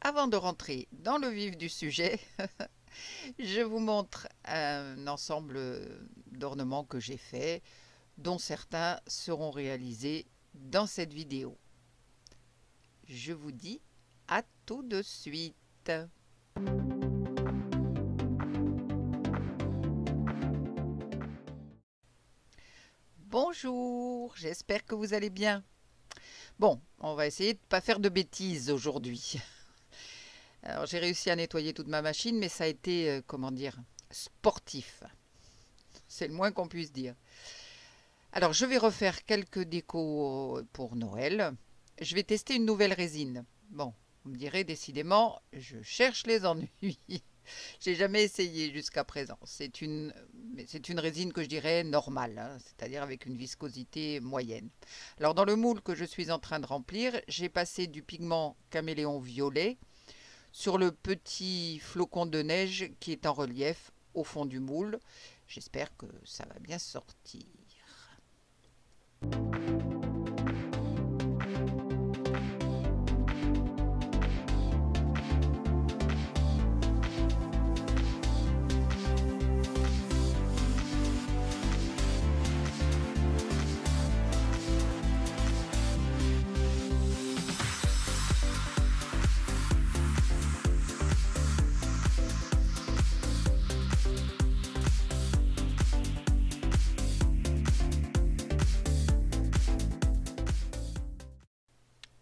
Avant de rentrer dans le vif du sujet, je vous montre un ensemble d'ornements que j'ai fait, dont certains seront réalisés dans cette vidéo. Je vous dis à tout de suite. Bonjour, j'espère que vous allez bien. Bon, on va essayer de ne pas faire de bêtises aujourd'hui. Alors j'ai réussi à nettoyer toute ma machine, mais ça a été, comment dire, sportif. C'est le moins qu'on puisse dire. Alors je vais refaire quelques décos pour Noël. Je vais tester une nouvelle résine. Bon, vous me direz décidément, je cherche les ennuis. J'ai jamais essayé jusqu'à présent. C'est une résine que je dirais normale, hein, c'est-à-dire avec une viscosité moyenne. Alors dans le moule que je suis en train de remplir, j'ai passé du pigment caméléon violet sur le petit flocon de neige qui est en relief au fond du moule. J'espère que ça va bien sortir.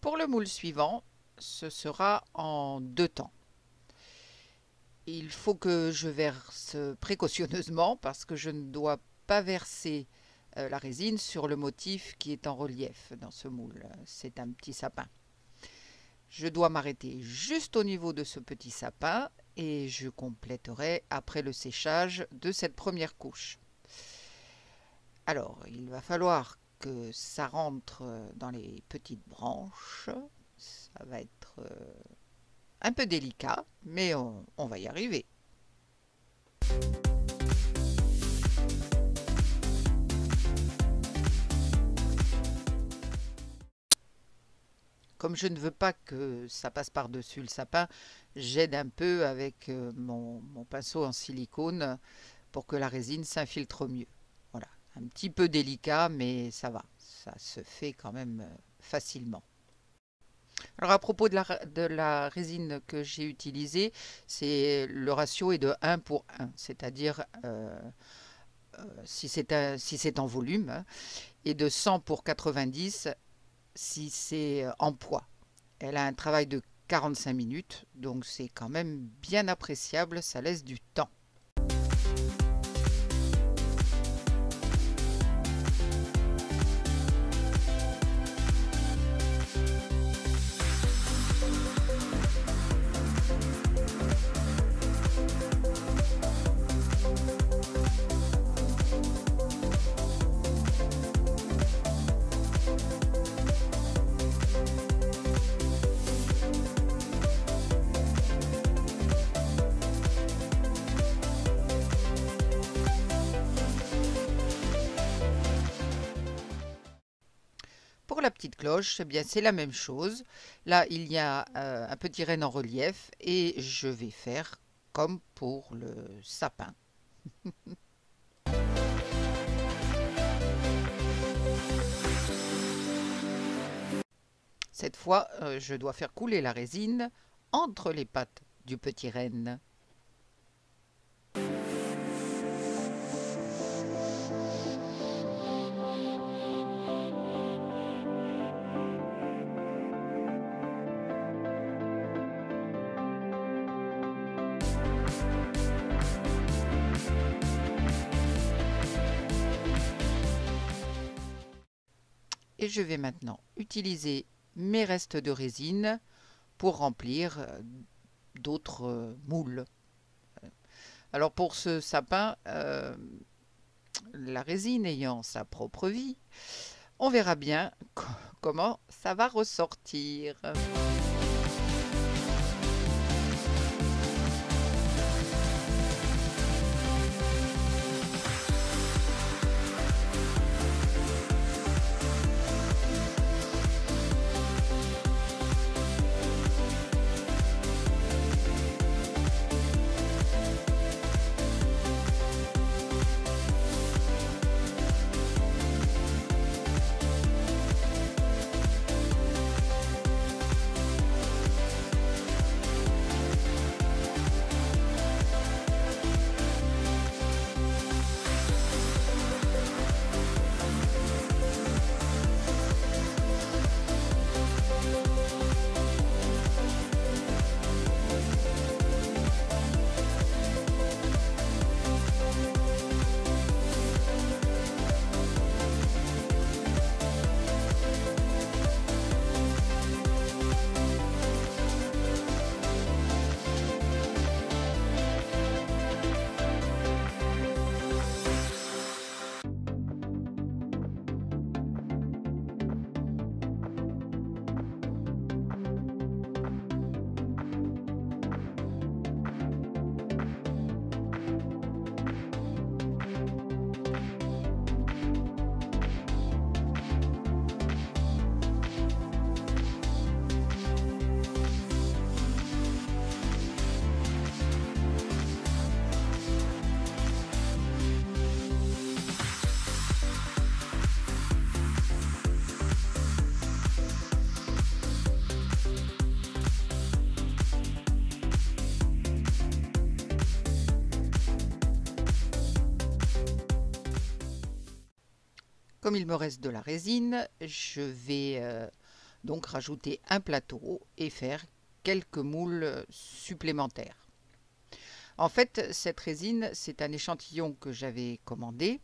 Pour le moule suivant, ce sera en 2 temps. Il faut que je verse précautionneusement parce que je ne dois pas verser la résine sur le motif qui est en relief dans ce moule. C'est un petit sapin. Je dois m'arrêter juste au niveau de ce petit sapin et je compléterai après le séchage de cette première couche. Alors, il va falloir que ça rentre dans les petites branches. Ça va être un peu délicat, mais on va y arriver. Comme je ne veux pas que ça passe par-dessus le sapin, j'aide un peu avec mon pinceau en silicone pour que la résine s'infiltre mieux. Voilà, un petit peu délicat, mais ça va, ça se fait quand même facilement. Alors à propos de la résine que j'ai utilisée, le ratio est de 1 pour 1, c'est-à-dire si c'est en volume, hein, et de 100 pour 90 si c'est en poids. Elle a un travail de 45 minutes, donc c'est quand même bien appréciable, ça laisse du temps. Pour la petite cloche, eh bien c'est la même chose. Là, il y a un petit renne en relief et je vais faire comme pour le sapin. Cette fois, je dois faire couler la résine entre les pattes du petit renne. Et je vais maintenant utiliser mes restes de résine pour remplir d'autres moules. Alors pour ce sapin, la résine ayant sa propre vie, on verra bien comment ça va ressortir. Comme il me reste de la résine, je vais donc rajouter un plateau et faire quelques moules supplémentaires. En fait, cette résine, c'est un échantillon que j'avais commandé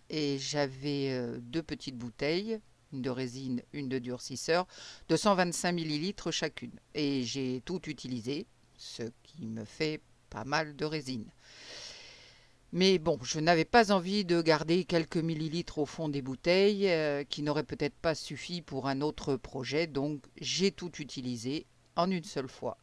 et j'avais deux petites bouteilles, une de résine, une de durcisseur, de 125 millilitres chacune. Et j'ai tout utilisé, ce qui me fait pas mal de résine. Mais bon, je n'avais pas envie de garder quelques millilitres au fond des bouteilles qui n'auraient peut-être pas suffi pour un autre projet, donc j'ai tout utilisé en une seule fois.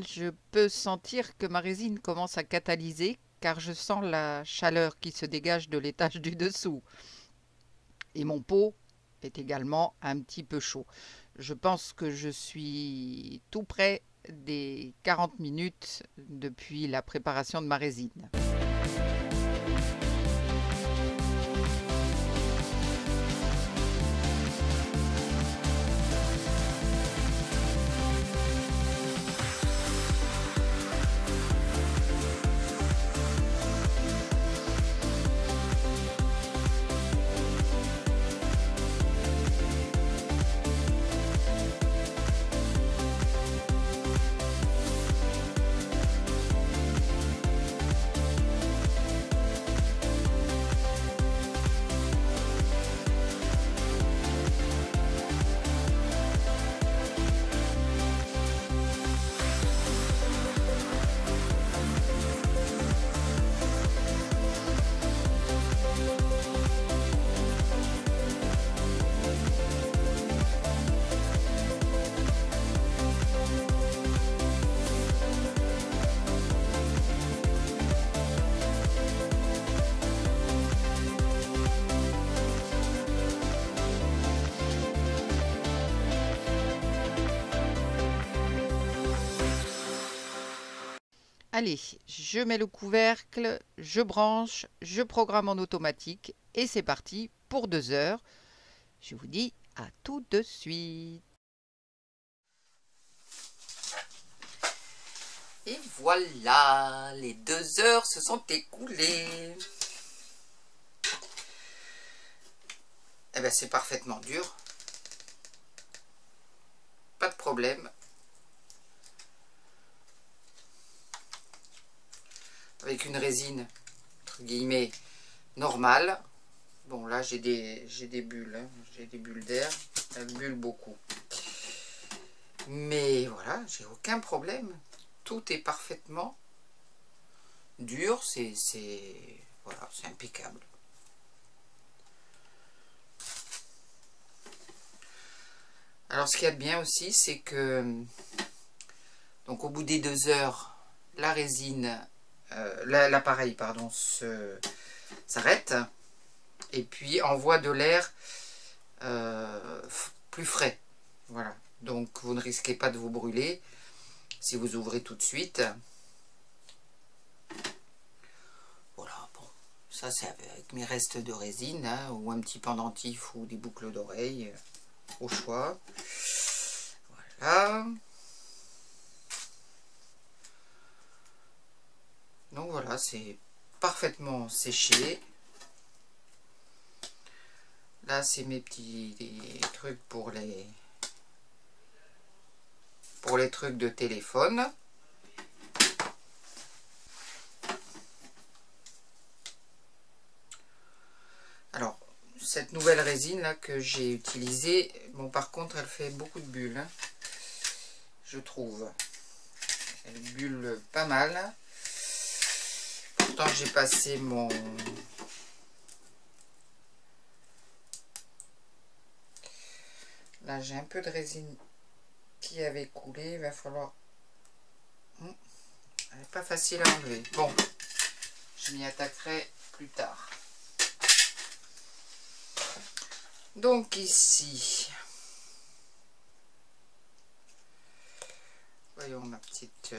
Je peux sentir que ma résine commence à catalyser car je sens la chaleur qui se dégage de l'étage du dessous. Et mon pot est également un petit peu chaud. Je pense que je suis tout près des 40 minutes depuis la préparation de ma résine. Allez, je mets le couvercle, je branche, je programme en automatique et c'est parti pour 2 heures. Je vous dis à tout de suite. Et voilà, les 2 heures se sont écoulées. Eh bien, c'est parfaitement dur. Pas de problème. Avec une résine, entre guillemets, normale. Bon, là, j'ai des bulles. Hein. J'ai des bulles d'air. Elles bullent beaucoup. Mais voilà, j'ai aucun problème. Tout est parfaitement dur. Voilà, c'est impeccable. Alors, ce qu'il y a de bien aussi, c'est que donc au bout des 2 heures, la résine, l'appareil, pardon, s'arrête et puis envoie de l'air plus frais. Voilà. Donc, vous ne risquez pas de vous brûler si vous ouvrez tout de suite. Voilà, bon. Ça, c'est avec mes restes de résine, hein, ou un petit pendentif ou des boucles d'oreilles, au choix. Voilà. Donc voilà, c'est parfaitement séché. Là, c'est mes petits trucs pour les trucs de téléphone. cette nouvelle résine là que j'ai utilisée. Bon, par contre, elle fait beaucoup de bulles, hein, je trouve. Elle bulle pas mal. Pourtant, j'ai passé mon... Là, j'ai un peu de résine qui avait coulé. Il va falloir... Elle n'est pas facile à enlever. Bon, je m'y attaquerai plus tard. Donc ici, voyons ma petite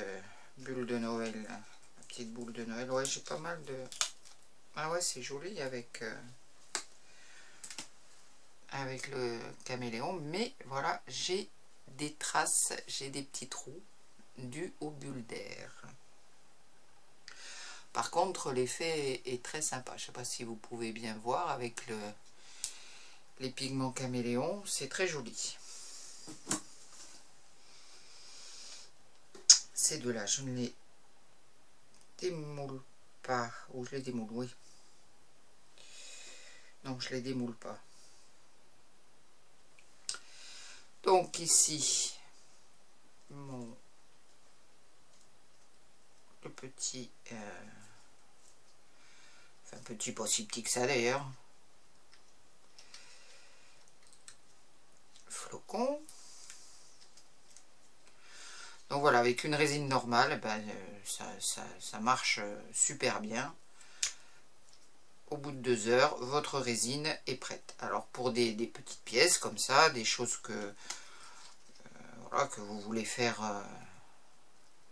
bulle de Noël. Ma petite boule de Noël. Ouais, j'ai pas mal de... Ah ouais, c'est joli avec... avec le caméléon, mais voilà, j'ai des traces, j'ai des petits trous dus aux bulles d'air. Par contre, l'effet est très sympa. Je ne sais pas si vous pouvez bien voir avec les pigments caméléon, c'est très joli. Ces deux-là, je ne les démoule pas, ou je les démoule, oui. Non, je les démoule pas. Donc ici, le petit, enfin petit, pas si petit que ça d'ailleurs, flocon. Donc voilà, avec une résine normale, ben, ça marche super bien. Au bout de 2 heures, votre résine est prête. Alors pour des petites pièces comme ça, des choses que, voilà, que vous voulez faire,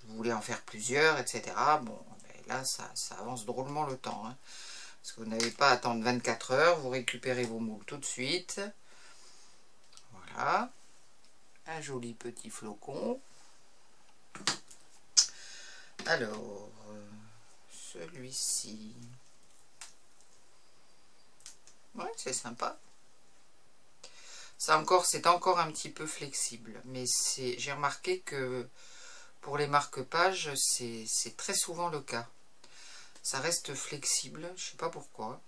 vous voulez en faire plusieurs, etc. Bon, ben là ça avance drôlement le temps, hein, parce que vous n'avez pas à attendre 24 heures, vous récupérez vos moules tout de suite. Voilà, un joli petit flocon. Alors, celui-ci... Ouais, c'est sympa. Ça encore, c'est encore un petit peu flexible. Mais j'ai remarqué que pour les marque-pages, c'est très souvent le cas. Ça reste flexible, je sais pas pourquoi.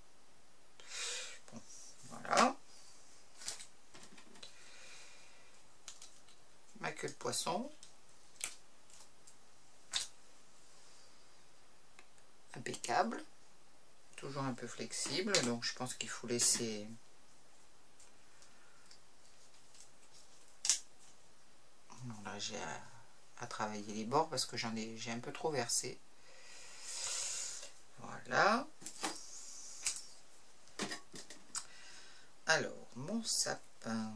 Bon, voilà. Ma queue de poisson. Impeccable. Toujours un peu flexible, donc je pense qu'il faut laisser... Bon, là j'ai à travailler les bords parce que j'ai un peu trop versé. Voilà. Alors, mon sapin.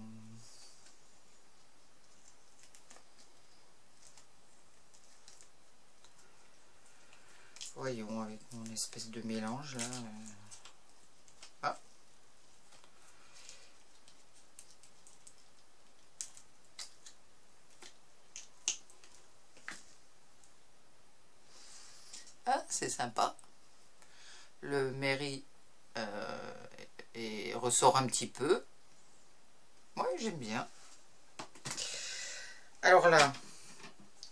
Voyons avec mon espèce de mélange là. Ah. Ah, c'est sympa. Le mairie ressort un petit peu. Ouais, j'aime bien. Alors là,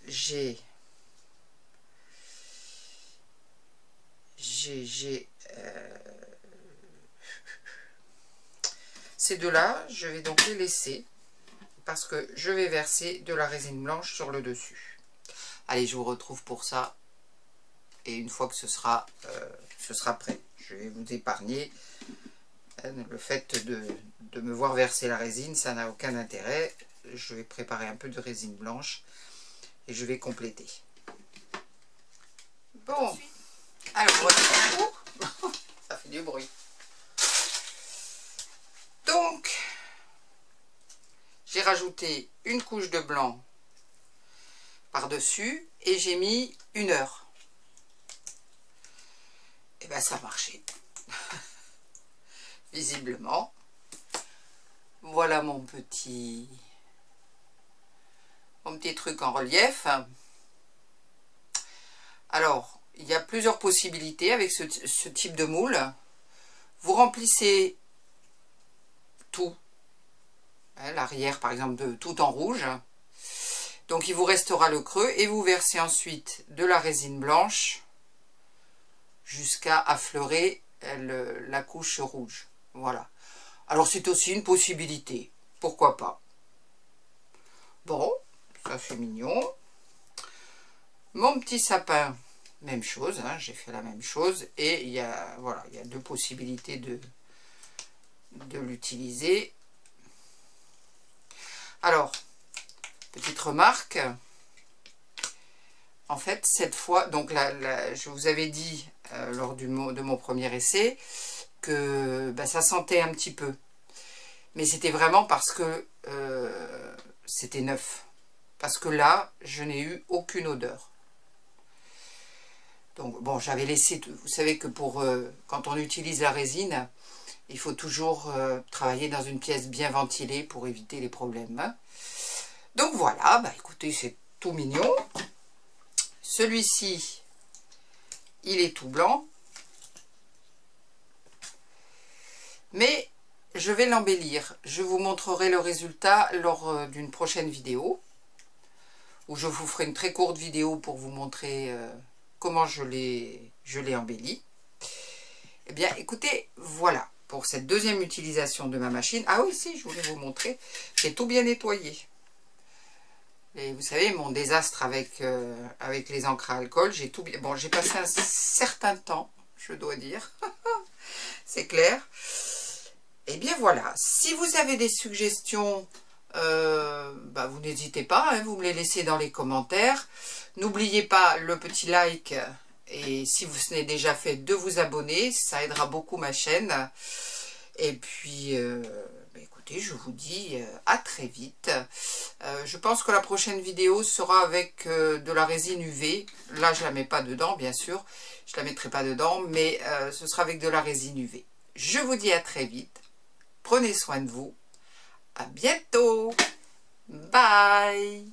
j'ai ces deux-là, je vais donc les laisser parce que je vais verser de la résine blanche sur le dessus. Allez, je vous retrouve pour ça. Et une fois que ce sera prêt, je vais vous épargner le fait de me voir verser la résine, ça n'a aucun intérêt. Je vais préparer un peu de résine blanche et je vais compléter. Bon, alors ça fait du bruit. Donc, j'ai rajouté une couche de blanc par-dessus et j'ai mis 1 heure. Et bien ça a marché. Visiblement. Voilà mon petit truc en relief. Alors, il y a plusieurs possibilités avec ce type de moule. Vous remplissez tout, l'arrière par exemple de tout en rouge, donc il vous restera le creux et vous versez ensuite de la résine blanche jusqu'à affleurer la couche rouge. Voilà. Alors c'est aussi une possibilité, pourquoi pas. Bon, ça c'est mignon. Mon petit sapin, même chose, hein, j'ai fait la même chose. Et il y a, voilà, il y a deux possibilités de l'utiliser. Alors, petite remarque. En fait, cette fois, donc je vous avais dit lors de mon premier essai que ça sentait un petit peu. Mais c'était vraiment parce que c'était neuf. Parce que là, je n'ai eu aucune odeur. Donc bon, j'avais laissé, vous savez que pour quand on utilise la résine, il faut toujours travailler dans une pièce bien ventilée pour éviter les problèmes. Hein. Donc voilà, bah écoutez, c'est tout mignon. Celui-ci, il est tout blanc. Mais je vais l'embellir. Je vous montrerai le résultat lors d'une prochaine vidéo. Où je vous ferai une très courte vidéo pour vous montrer comment je l'ai embelli. Eh bien, écoutez, voilà, pour cette deuxième utilisation de ma machine. Ah oui, si, je voulais vous montrer, j'ai tout bien nettoyé. Et vous savez, mon désastre avec les encres à alcool, j'ai tout bien... Bon, j'ai passé un certain temps, je dois dire, c'est clair. Eh bien, voilà, si vous avez des suggestions... vous n'hésitez pas, hein, vous me les laissez dans les commentaires. N'oubliez pas le petit like et si ce n'est déjà fait de vous abonner, ça aidera beaucoup ma chaîne. Et puis écoutez, je vous dis à très vite. Je pense que la prochaine vidéo sera avec de la résine UV. Là je la mets pas dedans bien sûr, je la mettrai pas dedans, mais ce sera avec de la résine UV. Je vous dis à très vite, prenez soin de vous. À bientôt. Bye.